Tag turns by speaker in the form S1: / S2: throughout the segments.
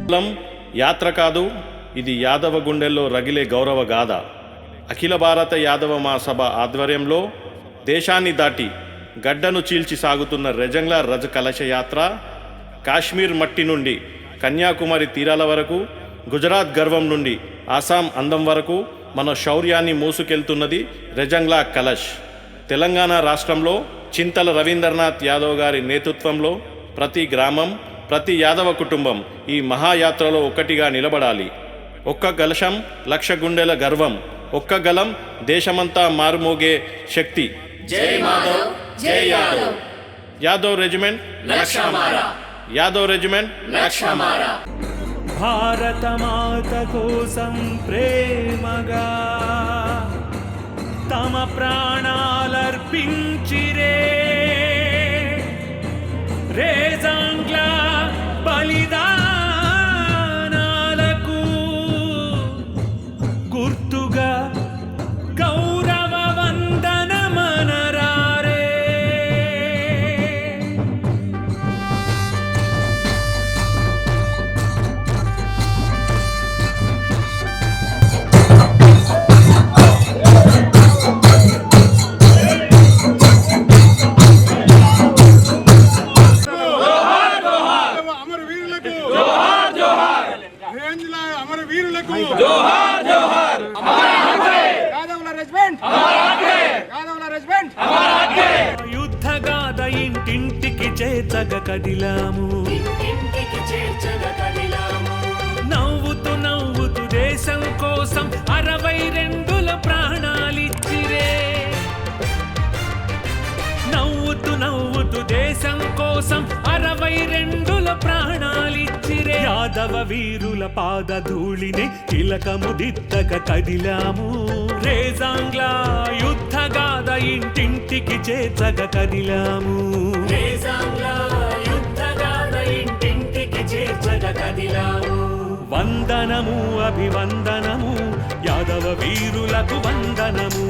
S1: కులం యాత్ర కాదు, ఇది యాదవ గుండెల్లో రగిలే గౌరవ గాథ. అఖిల భారత యాదవ మహాసభ ఆధ్వర్యంలో దేశాన్ని దాటి గడ్డను చీల్చి సాగుతున్న రెజంగ్లా రజ కలశ యాత్ర కాశ్మీర్ మట్టి నుండి కన్యాకుమారి తీరాల వరకు, గుజరాత్ గర్వం నుండి ఆసాం అందం వరకు మన శౌర్యాన్ని మోసుకెళ్తున్నది రెజంగ్లా కలశ్. తెలంగాణ రాష్ట్రంలో చింతల రవీంద్రనాథ్ యాదవ్ గారి నేతృత్వంలో ప్రతి గ్రామం, ప్రతి యాదవ కుటుంబం ఈ మహాయాత్రలో ఒక్కటిగా నిలబడాలి. ఒక్క కలశం లక్ష గుండెల గర్వం, ఒక్క గలం దేశమంతా మారుమోగే శక్తి.
S2: జై మాధవ్, జై యాదవ్.
S1: యాదవ్ రెజిమెంట్
S2: లక్షమారా,
S1: యాదవ్ రెజిమెంట్
S2: లక్షమారా.
S3: భారత మాత కోసం ప్రేమగా తమ ప్రాణాలర్పించిరే రేజంగ్లా బలిదానాలకు గుర్తుగా గౌరవ వందనమనరారే. యుద్ధగాథ ఇంటింటికి చేర్చగా కదిలాము, నవ్వుతూ నవ్వుతూ దేశం కోసం 62 ప్రాణాలిచ్చిరే. నవ్వుతూ నవ్వుతూ దేశం కోసం 62 ప్రాణాలిచ్చిరే. యాదవ వీరుల పాదధూళిని తిలకము దిద్దగా కదిలాము, రేజంగ్లా యుద్ధగాథ ఇంటింటికి చేర్చగా కదిలాము. వందనము అభివందనము యాదవ వీరులకు వందనము,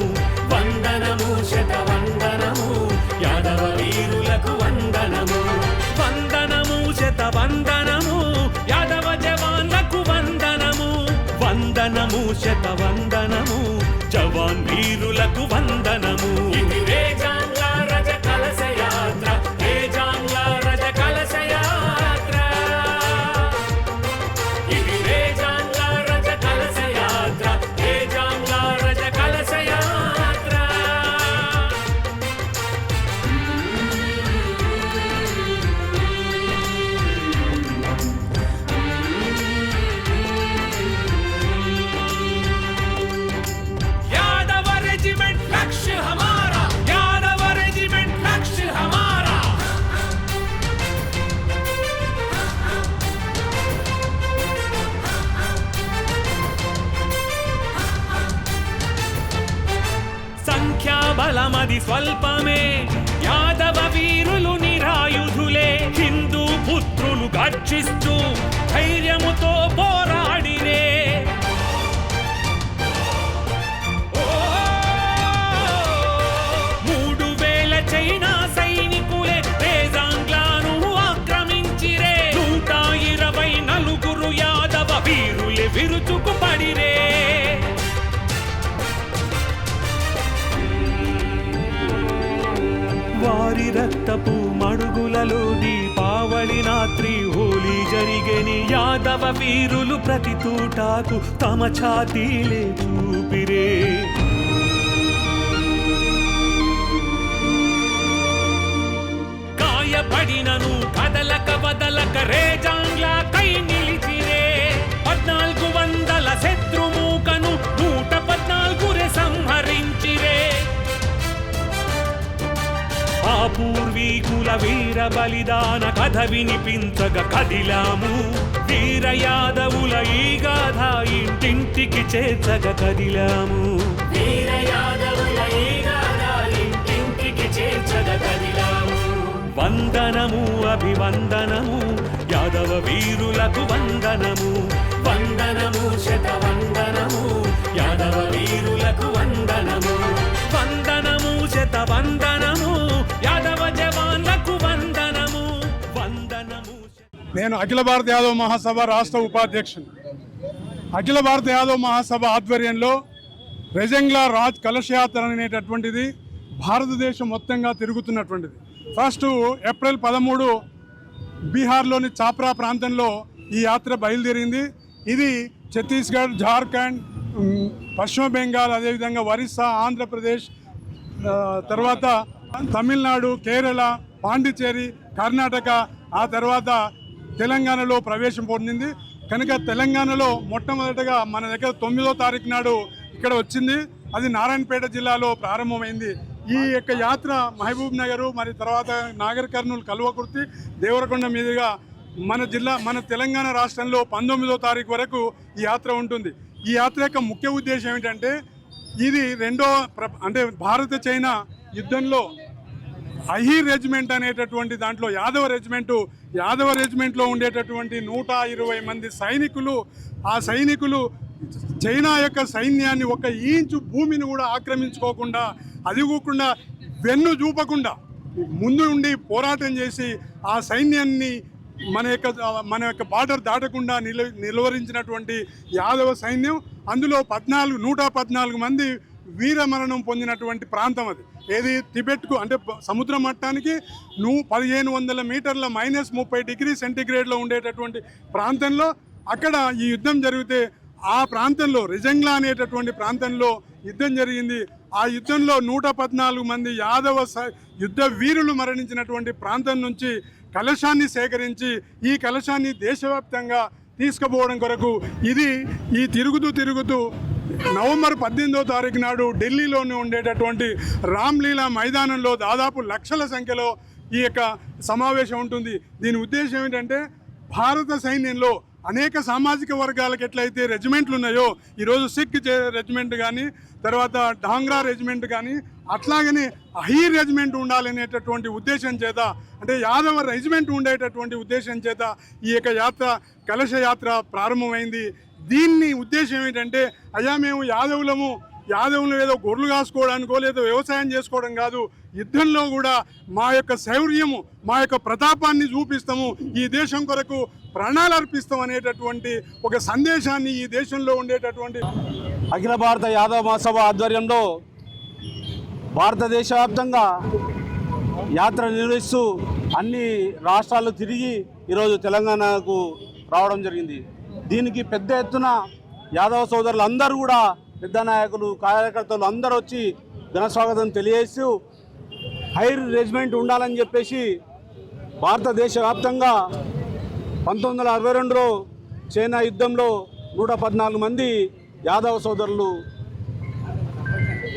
S3: వందనము శతవందనము యాదవ వీరులకు వందనము, వందనము శతవందనము యాదవ జవాన్లకు వందనము, వందనము శతవందనము జవాన్ వీరులకు వందనము. ఇది రేజంగ్లా రజ కలశ యాత్ర, రేజంగ్లా రజ కలశ యాత్ర. ఇది రేజంగ్లా రజ కలశ యాత్ర, రేజంగ్లా రజ కలశ యాత్ర. यादव रेजिमेंट लक्ष्य हमारा, यादव रेजिमेंट लक्ष्य हमारा. సంఖ్యాబలమది స్వల్పమే, యాదవ వీరులు నిరాయుధులే. హిందూ పుత్రులు గర్జిస్తూ ధైర్యముతో పోరాడిరే. 3000 చైనా సైనికులే రేజంగ్లాను ఆక్రమించిరే. 124 యాదవ వీరులే విరుచుకు పడిరే. వారి రక్తపు మడుగులలో దీపావళి రాత్రి హోలీ జరిగేని. యాదవ వీరులు ప్రతి తూటాకు తమ ఛాతీలే చూపిరే. గాయపడినను కదలక వదలక రేజంగ్లా కై నిలిచిరే. 1400 శత్రుమూకను 114 సంహరించిరే. ఆ పూర్వీకుల వీర బలిదాన కథ వినిపించగా కదిలాము, వీర యాదవుల ఈ గాథ ఇంటింటికి చేర్చగా కదిలాము, వీర యాదవుల ఈ గాథ ఇంటింటికి చేర్చగా కదిలాము. వందనము అభివందనము యాదవ వీరులకు వందనము, వందనము శతవందనము యాదవ వీరులకు వందనము, వందనము శతవందనము యాదవ జవాన్లకు వందనము, వందనము.
S4: నేను అఖిల భారత యాదవ మహాసభ రాష్ట్ర ఉపాధ్యక్షుని. అఖిల భారత యాదవ మహాసభ ఆధ్వర్యంలో రెజంగ్లా రాజ్ కలశ యాత్ర అనేటటువంటిది భారతదేశం మొత్తంగా తిరుగుతున్నటువంటిది. ఫస్ట్ ఏప్రిల్ 13 బీహార్లోని చాప్రా ప్రాంతంలో ఈ యాత్ర బయలుదేరింది. ఇది ఛత్తీస్గఢ్, జార్ఖండ్, పశ్చిమ బెంగాల్, అదేవిధంగా ఒరిస్సా, ఆంధ్రప్రదేశ్, తర్వాత తమిళనాడు, కేరళ, పాండిచ్చేరి, కర్ణాటక, ఆ తర్వాత తెలంగాణలో ప్రవేశం పొందింది. కనుక తెలంగాణలో మొట్టమొదటగా మన దగ్గర 9వ తారీఖు నాడు ఇక్కడ వచ్చింది. అది నారాయణపేట జిల్లాలో ప్రారంభమైంది. ఈ యొక్క యాత్ర మహబూబ్ నగర్, మరి తర్వాత నాగర్ కర్నూలు, కల్వకుర్తి, దేవరకొండ మీదుగా మన తెలంగాణ రాష్ట్రంలో 19వ తారీఖు వరకు ఈ యాత్ర ఉంటుంది. ఈ యాత్ర యొక్క ముఖ్య ఉద్దేశం ఏమిటంటే ఇది అంటే భారత చైనా యుద్ధంలో అహీర్ రెజిమెంట్ అనేటటువంటి దాంట్లో యాదవ రెజిమెంట్లో ఉండేటటువంటి 120 మంది సైనికులు, ఆ సైనికులు చైనా యొక్క సైన్యాన్ని ఒక ఇంచు భూమిని కూడా ఆక్రమించుకోకుండా, అది కూడా వెన్ను చూపకుండా ముందు నుండి పోరాటం చేసి ఆ సైన్యాన్ని మన యొక్క బార్డర్ దాటకుండా నిలువరించినటువంటి యాదవ సైన్యం. అందులో 114 మంది వీరమరణం పొందినటువంటి ప్రాంతం అది. ఏది టిబెట్కు అంటే సముద్ర మట్టానికి 1500 మీటర్ల -30°C ఉండేటటువంటి ప్రాంతంలో అక్కడ ఈ యుద్ధం జరిగితే ఆ ప్రాంతంలో రెజంగ్లా అనేటటువంటి ప్రాంతంలో యుద్ధం జరిగింది. ఆ యుద్ధంలో 114 మంది యాదవ యుద్ధ వీరులు మరణించినటువంటి ప్రాంతం నుంచి కలశాన్ని సేకరించి ఈ కలశాన్ని దేశవ్యాప్తంగా తీసుకుపోవడం కొరకు ఈ తిరుగుతూ నవంబర్ 18వ తారీఖు నాడు ఢిల్లీలోనే ఉండేటటువంటి రామ్లీలా మైదానంలో దాదాపు లక్షల సంఖ్యలో ఈ యొక్క సమావేశం ఉంటుంది. దీని ఉద్దేశం ఏంటంటే భారత సైన్యంలో అనేక సామాజిక వర్గాలకు ఎట్లయితే రెజిమెంట్లు ఉన్నాయో, ఈరోజు సిక్ రెజిమెంట్ కానీ, తర్వాత డాంగ్రా రెజిమెంట్ కానీ, అట్లాగనే అహీర్ రెజిమెంట్ ఉండాలనేటటువంటి ఉద్దేశం చేత, అంటే యాదవ రెజిమెంట్ ఉండేటటువంటి ఉద్దేశం చేత ఈ యొక్క యాత్ర కలశ యాత్ర ప్రారంభమైంది. దీన్ని ఉద్దేశం ఏంటంటే అయ్యా మేము యాదవులు ఏదో గొర్రెలు కాసుకోవడానికో లేదో వ్యవసాయం చేసుకోవడం కాదు, యుద్ధంలో కూడా మా యొక్క శౌర్యము, మా యొక్క ప్రతాపాన్ని చూపిస్తాము, ఈ దేశం కొరకు ప్రాణాలు అర్పిస్తాం అనేటటువంటి ఒక సందేశాన్ని ఈ దేశంలో ఉండేటటువంటి
S5: అఖిల భారత యాదవ మహాసభ ఆధ్వర్యంలో భారతదేశ వ్యాప్తంగా యాత్ర నిర్వహిస్తూ అన్ని రాష్ట్రాలు తిరిగి ఈరోజు తెలంగాణకు రావడం జరిగింది. దీనికి పెద్ద ఎత్తున యాదవ సోదరులు అందరూ కూడా, పెద్ద నాయకులు, కార్యకర్తలు అందరూ వచ్చి ఘనస్వాగతం తెలియజేస్తూ హైర్ రెజిమెంట్ ఉండాలని చెప్పేసి భారతదేశ వ్యాప్తంగా 1962లో చైనా యుద్ధంలో 114 మంది యాదవ సోదరులు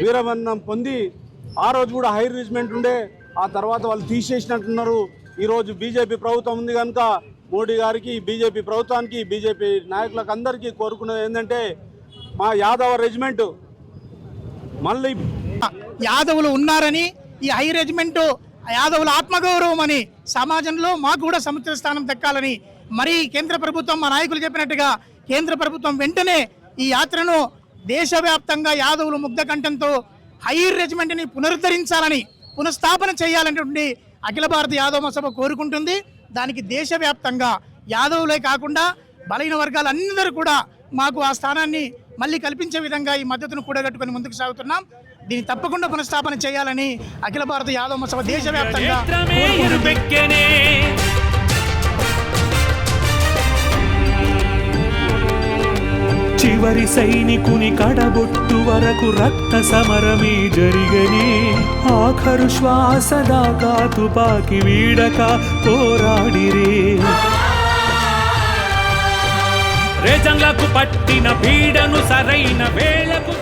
S5: వీరమరణం పొంది, ఆ రోజు కూడా హైర్ రెజిమెంట్ ఉండే, ఆ తర్వాత వాళ్ళు తీసేసినట్టున్నారు. ఈరోజు బీజేపీ ప్రభుత్వం ఉంది కనుక మోడీ గారికి, బీజేపీ ప్రభుత్వానికి, బీజేపీ నాయకులకు అందరికీ కోరుకునేది ఏంటంటే మా యాదవ రెజిమెంట్ మళ్ళీ
S6: యాదవులు ఉన్నారని, ఈ హై రెజిమెంటు యాదవుల ఆత్మగౌరవం అని, సమాజంలో మాకు కూడా సముచిత స్థానం దక్కాలని మరి కేంద్ర ప్రభుత్వం, మా నాయకులు చెప్పినట్టుగా కేంద్ర ప్రభుత్వం వెంటనే ఈ యాత్రను దేశవ్యాప్తంగా యాదవులు ముగ్ధకంఠంతో హైర్ రెజిమెంట్ని పునరుద్ధరించాలని, పునఃస్థాపన చేయాలనేటువంటి అఖిల భారత యాదవ మహాసభ కోరుకుంటుంది. దానికి దేశవ్యాప్తంగా యాదవులే కాకుండా బలైన వర్గాలందరూ కూడా మాకు ఆ స్థానాన్ని మళ్ళీ కల్పించే విధంగా ఈ మద్దతును కూడగట్టుకొని ముందుకు సాగుతున్నాం. దీన్ని తప్పకుండా పునఃస్థాపన చేయాలని అఖిల భారత యాదవ మహాసభ దేశవ్యాప్తంగా
S3: చివరి సైనికుని కడబొట్టు వరకు రక్త సమరమే జరిగని, ఆఖరు శ్వాస దాకా తుపాకి వీడక పోరాడిరే. రేజంగ్లకు పట్టిన పీడను సరైన వేళకు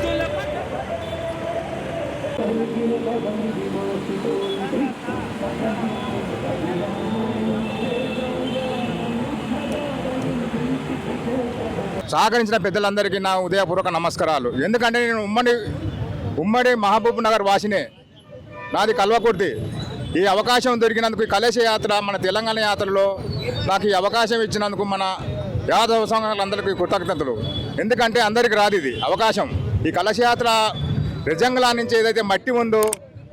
S7: సహకరించిన పెద్దలందరికీ నా ఉదయపూర్వక నమస్కారాలు. ఎందుకంటే నేను ఉమ్మడి మహబూబ్ నగర్ వాసినే, నాది కల్వకుర్తి. ఈ అవకాశం దొరికినందుకు ఈ కలశ యాత్ర, మన తెలంగాణ యాత్రలో నాకు ఈ అవకాశం ఇచ్చినందుకు మన యాదవ సంఘాలందరికీ కృతజ్ఞతలు. ఎందుకంటే అందరికీ రాదు ఇది అవకాశం. ఈ కలశ యాత్ర రెజంగ్లా నుంచి ఏదైతే మట్టి ఉందో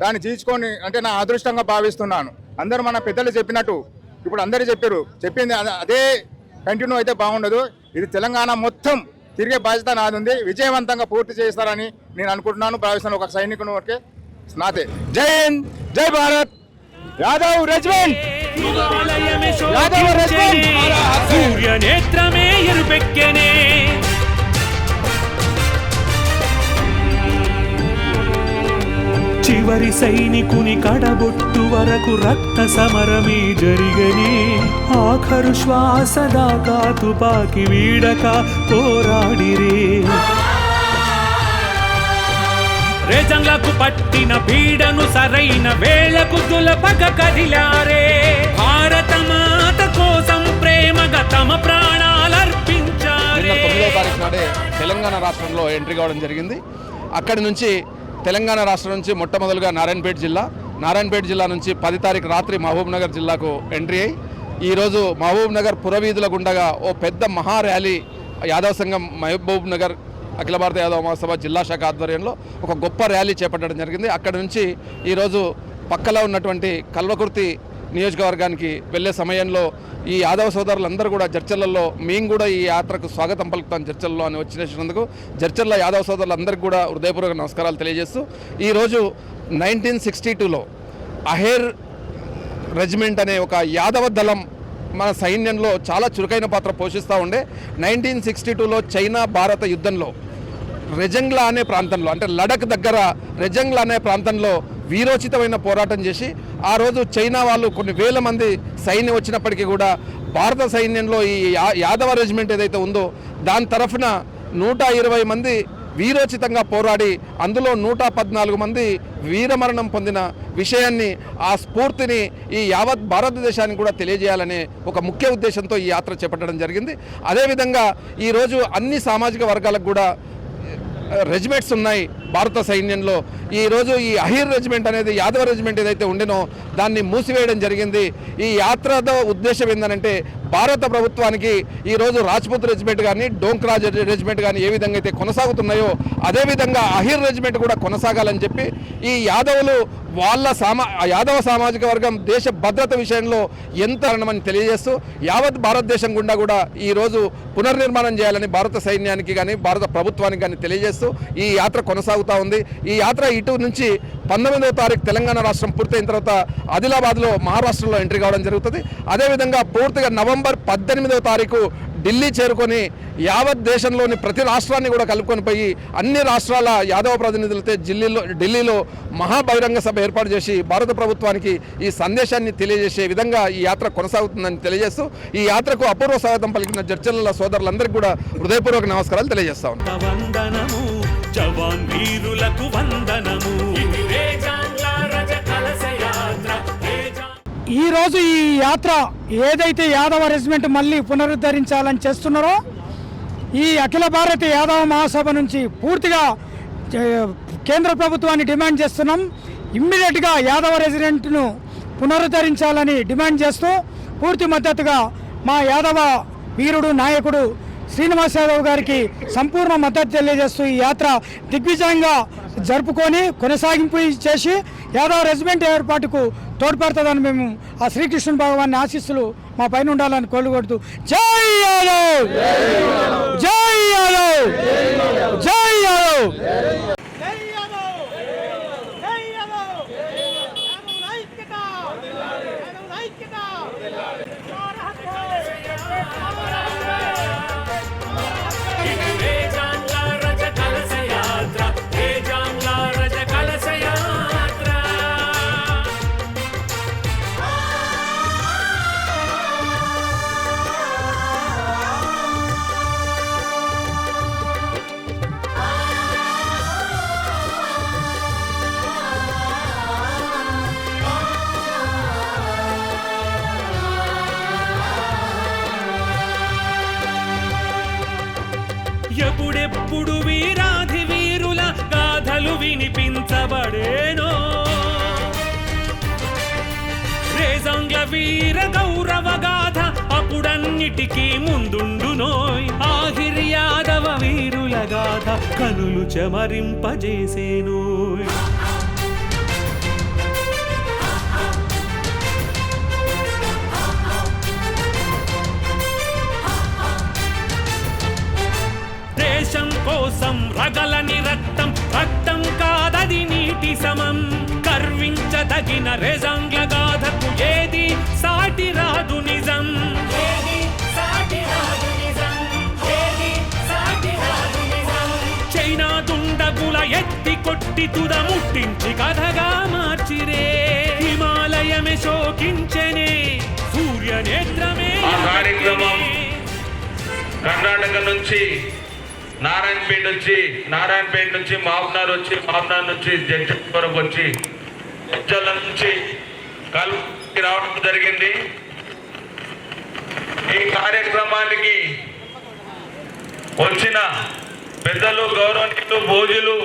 S7: దాన్ని తీసుకొని, అంటే నా అదృష్టంగా భావిస్తున్నాను. అందరూ మన పెద్దలు చెప్పినట్టు ఇప్పుడు అందరూ చెప్పారు, చెప్పింది అదే కంటిన్యూ అయితే బాగుండదు. ఇది తెలంగాణ మొత్తం తిరిగే బాధ్యత నాది ఉంది. విజయవంతంగా పూర్తి చేస్తారని నేను అనుకుంటున్నాను, భావిస్తాను. ఒక సైనికుని వరకే నాతే. జై హింద్, జై భారత్. Yadav regiment, Yadav regiment.
S3: సూర్య నేత్రమే ఎరుపెక్కెనే చివరి సైనికుని కడబొట్టు వరకు రక్త సమరమే జరిగని ఆఖరు శ్వాస దాకా తుపాకి వీడక పోరాడిరే రేజంలకు పట్టిన పీడను సరైన వేళకు దులపక కదిలారే భారత మాత కోసం ప్రేమగా తమ ప్రాణాలర్పించారే.
S8: 9వ తారీఖు నాడే తెలంగాణ రాష్ట్రంలో ఎంట్రీ కావడం జరిగింది. అక్కడి నుంచి తెలంగాణ రాష్ట్రం నుంచి మొట్టమొదలుగా నారాయణపేట జిల్లా నుంచి 10 తారీఖు రాత్రి మహబూబ్నగర్ జిల్లాకు ఎంట్రీ అయ్యి ఈరోజు మహబూబ్నగర్ పురవీధుల గుండగా ఓ పెద్ద మహా ర్యాలీ యాదవ్ సంఘం మహబూబ్నగర్ అఖిల భారత యాదవ మహాసభ జిల్లా శాఖ ఆధ్వర్యంలో ఒక గొప్ప ర్యాలీ చేపట్టడం జరిగింది. అక్కడి నుంచి ఈరోజు పక్కలో ఉన్నటువంటి కల్వకుర్తి నియోజకవర్గానికి వెళ్ళే సమయంలో ఈ యాదవ సోదరులందరూ కూడా జడ్చర్లలో మేము కూడా ఈ యాత్రకు స్వాగతం పలుకుతాం జడ్చర్లలో అని వచ్చినందుకు జడ్చర్ల యాదవ సోదరులందరికీ కూడా హృదయపూర్వక నమస్కారాలు తెలియజేస్తూ ఈరోజు 1962లో అహేర్ రెజిమెంట్ అనే ఒక యాదవ దళం మన సైన్యంలో చాలా చురుకైన పాత్ర పోషిస్తూ ఉండే 1962లో చైనా భారత యుద్ధంలో రెజంగ్లా అనే ప్రాంతంలో అంటే లడక్ దగ్గర రెజంగ్లా అనే ప్రాంతంలో వీరోచితమైన పోరాటం చేసి ఆ రోజు చైనా వాళ్ళు కొన్ని వేల మంది సైన్యం వచ్చినప్పటికీ కూడా భారత సైన్యంలో ఈ యాదవ రెజిమెంట్ ఏదైతే ఉందో దాని తరఫున 120 మంది వీరోచితంగా పోరాడి అందులో 114 మంది వీరమరణం పొందిన విషయాన్ని ఆ స్ఫూర్తిని ఈ యావత్ భారతదేశానికి కూడా తెలియజేయాలనే ఒక ముఖ్య ఉద్దేశంతో ఈ యాత్ర చేపట్టడం జరిగింది. అదేవిధంగా ఈరోజు అన్ని సామాజిక వర్గాలకు కూడా రెజిమెంట్స్ ఉన్నాయి భారత సైన్యంలో. ఈరోజు ఈ అహీర్ రెజిమెంట్ అనేది యాదవ రెజిమెంట్ ఏదైతే ఉండినో దాన్ని మూసివేయడం జరిగింది. ఈ యాత్రలో ఉద్దేశం ఏంటంటే భారత ప్రభుత్వానికి ఈరోజు రాజ్పుత్ రెజిమెంట్ కానీ డోంక్రా రెజిమెంట్ కానీ ఏ విధంగా అయితే కొనసాగుతున్నాయో అదేవిధంగా అహీర్ రెజిమెంట్ కూడా కొనసాగాలని చెప్పి ఈ యాదవులు వాళ్ళ యాదవ సామాజిక వర్గం దేశ భద్రత విషయంలో ఎంత అన్నమని తెలియజేస్తూ యావత్ భారతదేశం గుండా కూడా ఈరోజు పునర్నిర్మాణం చేయాలని భారత సైన్యానికి కానీ భారత ప్రభుత్వానికి కానీ తెలియజేస్తూ ఈ యాత్ర కొనసాగుతూ ఉంది. ఈ యాత్ర ఇటు నుంచి 19వ తారీఖు తెలంగాణ రాష్ట్రం పూర్తయిన తర్వాత ఆదిలాబాద్లో మహారాష్ట్రలో ఎంట్రీ కావడం జరుగుతుంది. అదేవిధంగా పూర్తిగా నవంబర్ 18వ తారీఖు ఢిల్లీ చేరుకొని యావత్ దేశంలోని ప్రతి రాష్ట్రాన్ని కూడా కలుపుకొని పోయి అన్ని రాష్ట్రాల యాదవ ప్రతినిధులతో ఢిల్లీలో మహాబహిరంగ సభ ఏర్పాటు చేసి భారత ప్రభుత్వానికి ఈ సందేశాన్ని తెలియజేసే విధంగా ఈ యాత్ర కొనసాగుతుందని తెలియజేస్తూ ఈ యాత్రకు అపూర్వ స్వాగతం పలికిన జడ్చర్ల సోదరులందరికీ కూడా హృదయపూర్వక నమస్కారాలు తెలియజేస్తా ఉన్నాను.
S3: వందనము జవాన్ వీరులకు వందనము.
S6: ఈరోజు ఈ యాత్ర ఏదైతే యాదవ రెజిమెంట్ మళ్ళీ పునరుద్ధరించాలని చేస్తున్నారో ఈ అఖిల భారత యాదవ మహాసభ నుంచి పూర్తిగా కేంద్ర ప్రభుత్వాన్ని డిమాండ్ చేస్తున్నాం. ఇమ్మీడియట్గా యాదవ రెజిమెంట్ను పునరుద్ధరించాలని డిమాండ్ చేస్తూ పూర్తి మద్దతుగా మా యాదవ వీరుడు నాయకుడు శ్రీనివాస్ యాదవ్ గారికి సంపూర్ణ మద్దతు తెలియజేస్తూ ఈ యాత్ర దిగ్విజయంగా జరుపుకొని కొనసాగింపు చేసి యాదవ రెజిమెంట్ ఏర్పాటుకు తోడ్పడుతుందని మేము ఆ శ్రీకృష్ణుని భగవాన్ ఆశీస్సులు మా పైన ఉండాలని కోలుకొడుతూ జై యాదవ్, జై యాదవ్, జై యాదవ్.
S3: ఎప్పుడెప్పుడు వీరాధి వీరుల గాథలు వినిపించబడేనో రేజంగ్ల వీర గౌరవ గాథ అప్పుడన్నిటికీ ముందుండునోయ్. ఆహిర్ యాదవ వీరుల గాథ కనులు చెమరింపజేసేనోయ్. అయిన రెజంగ్ల గాథకు ఏది సాటి రాదు నిజం. చైనా దుండగుల ఎత్తి కొట్టి తుద ముట్టించి కథగా మార్చిరే. హిమాలయమే శోకించెనే, సూర్య నేత్రమే.
S9: ఆ కార్యక్రమం కర్ణాటక నుంచి నారాయణపేట నుంచి మాబ్నార్ వచ్చి, మాబ్నార్ నుంచి జడ్చల్ వరకు వచ్చి, జడ్చల్ నుంచి కల్కి రావడం జరిగింది. ఈ కార్యక్రమానికి వచ్చిన పెద్దలు, గౌరవనీయులు, భోజులు,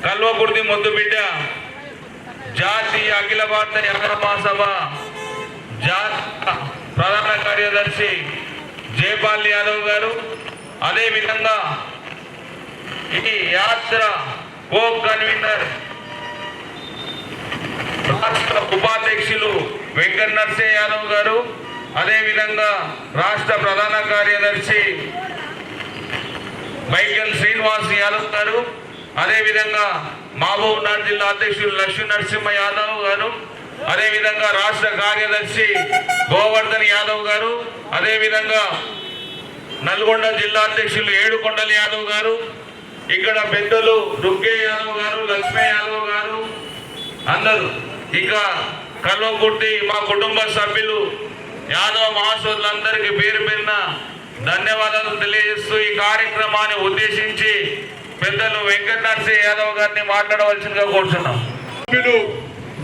S9: కల్వకుర్తి ముద్దుబిడ్డ జాతీయ అఖిల భారత యాదవ మహాసభ జాతీయ ప్రధాన కార్యదర్శి జయపాల్ యాదవ్ గారు, అదేవిధంగా ఈ యాత్ర కో కన్వీనర్ రాష్ట్ర ఉపాధ్యక్షులు వెంకట నరసింహ యాదవ్ గారు, అదేవిధంగా రాష్ట్ర ప్రధాన కార్యదర్శి మైకేల్ శ్రీనివాస్ యాదవ్ గారు, అదేవిధంగా మహబూబ్నగర్ జిల్లా అధ్యక్షులు లక్ష్మీ నరసింహ యాదవ్ గారు, అదేవిధంగా రాష్ట్ర కార్యదర్శి గోవర్ధన్ యాదవ్ గారు, అదేవిధంగా నల్గొండ జిల్లా అధ్యక్షులు ఏడుకొండల యాదవ్ గారు, ఇక్కడ పెద్దలు రుక్కే యాదవ్ గారు, లక్ష్మీ యాదవ్ గారు, అందరూ ఇక కల్వకుర్తి మా కుటుంబ సభ్యులు యాదవ మహాసోదరులందరికీ పేరు పేరున ధన్యవాదాలు తెలియజేస్తూ ఈ కార్యక్రమాన్ని ఉద్దేశించి పెద్దలు వెంకట నరసింహ యాదవ్ గారిని మాట్లాడవలసిందిగా కోరుతున్నాం.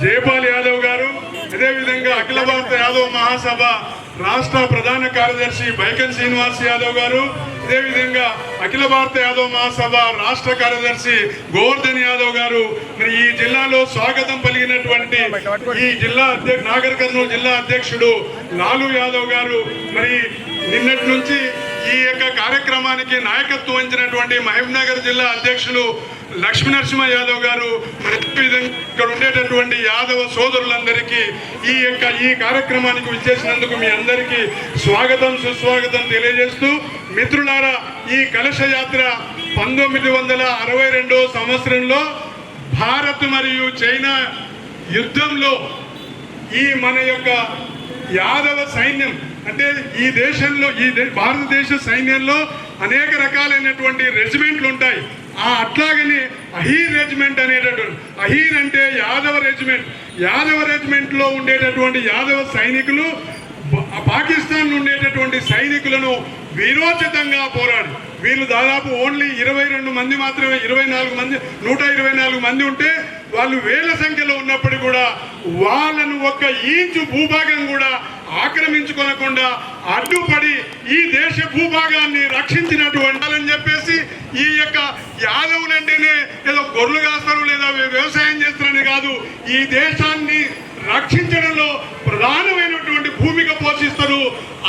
S4: జయపాల్ యాదవ్ గారు, అదేవిధంగా అఖిల భారత యాదవ మహాసభ రాష్ట్ర ప్రధాన కార్యదర్శి బైకన్ శ్రీనివాస్ యాదవ్ గారు, అదేవిధంగా అఖిల భారత యాదవ మహాసభ రాష్ట్ర కార్యదర్శి గోవర్ధన్ యాదవ్ గారు, మరి ఈ జిల్లాలో స్వాగతం పలికినటువంటి ఈ జిల్లా నాగర్ కర్నూలు జిల్లా అధ్యక్షుడు లాలు యాదవ్ గారు, మరి నిన్నటి నుంచి ఈ యొక్క కార్యక్రమానికి నాయకత్వం వహించినటువంటి మహబూబ్నగర్ జిల్లా అధ్యక్షులు లక్ష్మీ నరసింహ యాదవ్ గారు, ఇక్కడ ఉండేటటువంటి యాదవ సోదరులందరికీ ఈ కార్యక్రమానికి విచ్చేసినందుకు మీ అందరికీ స్వాగతం సుస్వాగతం తెలియజేస్తూ, మిత్రులారా, ఈ కలశ యాత్ర 1962 సంవత్సరంలో భారత్ మరియు చైనా యుద్ధంలో ఈ మన యొక్క యాదవ సైన్యం, అంటే ఈ దేశంలో భారతదేశ సైన్యంలో అనేక రకాలైనటువంటి రెజిమెంట్లు ఉంటాయి. అట్లాగని అహీర్ రెజిమెంట్ అనేటటువంటి, అహీర్ అంటే యాదవ రెజిమెంట్. యాదవ రెజిమెంట్లో ఉండేటటువంటి యాదవ సైనికులు పాకిస్తాన్ ఉండేటటువంటి సైనికులను వీరోచితంగా పోరాడు. వీళ్ళు దాదాపు ఓన్లీ 22 మంది మాత్రమే, 24 మంది 124 మంది ఉంటే వాళ్ళు వేల సంఖ్యలో ఉన్నప్పటికీ కూడా వాళ్ళను ఒక్క ఇంచు భూభాగం కూడా ఆక్రమించుకోనకుండా అడ్డుపడి ఈ దేశ భూభాగాన్ని రక్షించినటువంటి అని చెప్పేసి, ఈ యొక్క యాదవులంటేనే ఏదో గొర్రెలు కాస్తారు లేదా వ్యవసాయం చేస్తారని కాదు, ఈ దేశాన్ని రక్షించడంలో ప్రధానమైనటువంటి భూమిక పోషిస్తారు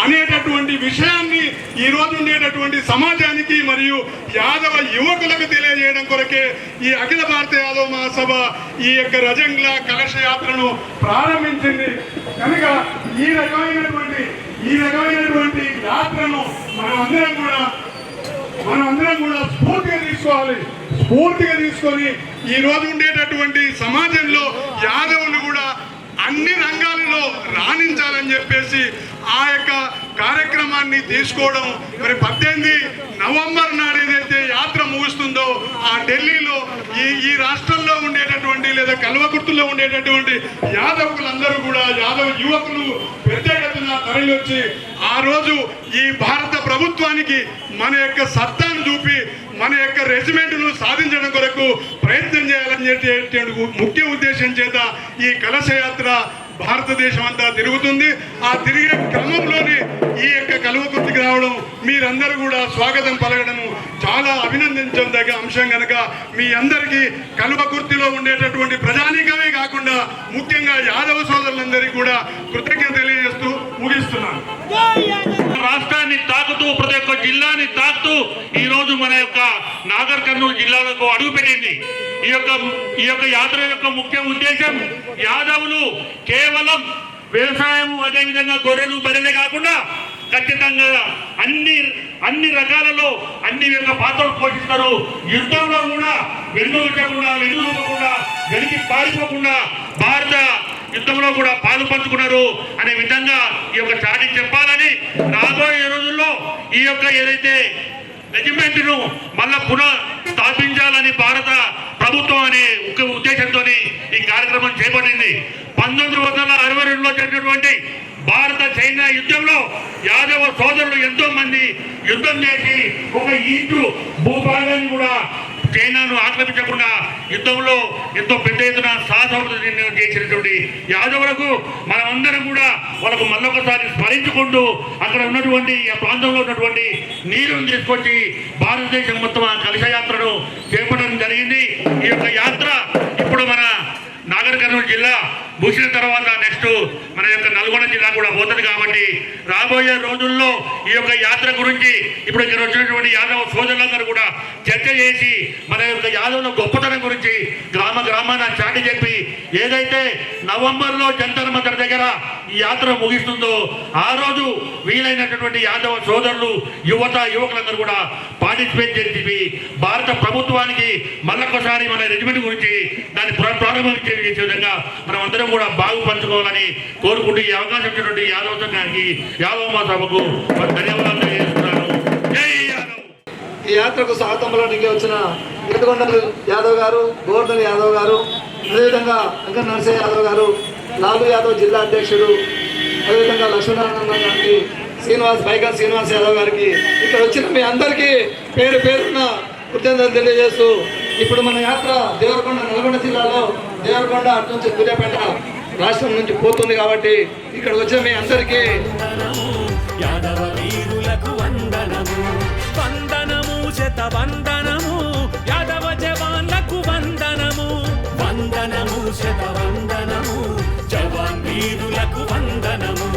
S4: అనేటటువంటి విషయాన్ని ఈ రోజు ఉండేటటువంటి సమాజానికి మరియు యాదవ యువకులకు తెలియజేయడం కొరకే ఈ అఖిల భారత యాదవ మహాసభ ఈ యొక్క రజంగ్ల కలశ యాత్రను ప్రారంభించింది. కనుక ఈ రకమైనటువంటి యాత్రను మనమందరం కూడా స్ఫూర్తిగా తీసుకొని ఈ రోజు ఉండేటటువంటి సమాజంలో యాదవులు కూడా అన్ని రంగాలలో రాణించాలని చెప్పేసి ఆ యొక్క కార్యక్రమాన్ని తీసుకోవడం. మరి 18 నవంబర్ నాడు ఏదైతే యాత్ర ముగుస్తుందో ఆ ఢిల్లీలో ఈ రాష్ట్రంలో ఉండేటటువంటి లేదా కల్వకుర్తిలో ఉండేటటువంటి యాదవులందరూ కూడా, యాదవ యువకులు పెద్ద ఎత్తున తరలివచ్చి ఆ రోజు ఈ భారత ప్రభుత్వానికి మన యొక్క సత్తాను చూపి మన యొక్క రెజిమెంట్ను సాధించడం కొరకు ప్రయత్నం చేయాలని చెప్పే ముఖ్య ఉద్దేశం చేత ఈ కలశ యాత్ర భారతదేశం అంతా తిరుగుతుంది. ఆ తిరిగే క్రమంలోనే ఈ యొక్క కల్వకుర్తికి రావడం, మీరందరూ కూడా స్వాగతం పలకడం చాలా అభినందించదగ్గ అంశం కనుక మీ అందరికీ కల్వకుర్తిలో ఉండేటటువంటి ప్రజానీకమే కాకుండా ముఖ్యంగా యాదవ సోదరులందరికీ కూడా కృతజ్ఞత తెలియజేస్తూ ముగిస్తున్నాను.
S9: రాష్ట్రాన్ని తాకుతూ, ప్రతి ఒక్క జిల్లాని తాకుతూ ఈ రోజు మన యొక్క నాగర్ కర్నూలు జిల్లాలకు అడుగుపెట్టింది. ఈ యొక్క యాత్ర యొక్క ముఖ్య ఉద్దేశం యాదవులు కేవలం వ్యవసాయం, అదేవిధంగా గొర్రెలు బర్రెలే కాకుండా ఖచ్చితంగా అన్ని రకాలలో అన్ని యొక్క పాత్రలు పోషిస్తారు. యుద్ధంలో కూడా వెన్నులూపకుండా వెలికి పారిపోకుండా యుద్ధంలో కూడా పాలు పంచుకున్నారు అనే విధంగా ఈ యొక్క చాటి చెప్పాలని, రాబోయే రోజుల్లో ఈ యొక్క ఏదైతే రెజిమెంట్ను మళ్ళా పునః స్థాపించాలని భారత ప్రభుత్వం అనే ఒక ఉద్దేశంతో ఈ కార్యక్రమం చేపట్టింది. 1962లో జరిగినటువంటి భారత చైనా యుద్ధంలో యాదవ సోదరులు ఎంతో మంది యుద్ధం చేసి ఒక ఇంచు భూభాగాన్ని కూడా చైనాను ఆక్రమించకుండా యుద్ధంలో ఎంతో పెద్ద ఎత్తున సాహసోపతి చేసినటువంటి యాదవులకు మనమందరం కూడా వాళ్ళకు మళ్ళొకసారి స్మరించుకుంటూ అక్కడ ఉన్నటువంటి ఆ ప్రాంతంలో ఉన్నటువంటి నీరును తీసుకొచ్చి భారతదేశం మొత్తం ఆ కలశయాత్రను చేపట్టడం జరిగింది. ఈ యొక్క యాత్ర ఇప్పుడు మన నాగర్ కర్నూలు జిల్లా ముగిసిన తర్వాత నెక్స్ట్ మన యొక్క నల్గొండ జిల్లా కూడా పోతుంది. కాబట్టి రాబోయే రోజుల్లో ఈ యొక్క యాత్ర గురించి ఇప్పుడు ఇక్కడ వచ్చినటువంటి యాదవ సోదరులందరూ కూడా చర్చ చేసి మన యొక్క యాదవుల గొప్పతనం గురించి గ్రామ గ్రామాన చాటి చెప్పి ఏదైతే నవంబర్లో జంతర్ మంతర్ దగ్గర ఈ యాత్ర ముగిస్తుందో ఆ రోజు వీలైనటువంటి యాదవ సోదరులు యువకులందరూ కూడా పార్టిసిపేట్ చేసి భారత ప్రభుత్వానికి మళ్ళొకసారి మన రెజిమెంట్ గురించి దాన్ని ప్రారంభించే విధంగా మనం అందరం కూడా బాగు పంచుకోవాలని కోరుకుంటూ ఈ అవకాశం ఇచ్చినటువంటి యాదవ సంఘానికి యాదవ మహాసభకు ధన్యవాదాలు తెలియజేస్తున్నాను. జై యాదవ్.
S10: ఈ యాత్రకు స్వాగతం పలకడానికి వచ్చిన ఎర్రగొండ యాదవ్ గారు, గోవర్ధన్ యాదవ్ గారు, అదేవిధంగా వెంకట నరసింహ యాదవ్ గారు, లాలు యాదవ్ జిల్లా అధ్యక్షుడు, అదేవిధంగా లక్ష్మీనారాయణ గారికి, బైకర్ శ్రీనివాస్ యాదవ్ గారికి, ఇక్కడ వచ్చిన మీ అందరికీ పేరు పేరున్న కృతజ్ఞతలు తెలియజేస్తూ ఇప్పుడు మన యాత్ర దేవరకొండ నల్గొండ జిల్లాలో దేవరకొండ అటు నుంచి సూర్యాపేట రాష్ట్రం నుంచి పోతుంది. కాబట్టి ఇక్కడ వచ్చిన మీ అందరికీ
S3: యాదవ వీరులకు వందనము, వందనము శత వందనము, యాదవ జవాన్లకు వందనము, వందనము శత వందనము, జవాన్ వీరులకు వందనము.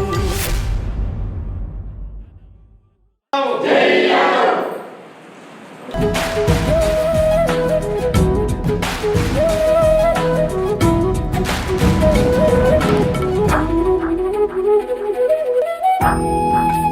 S11: Thank you.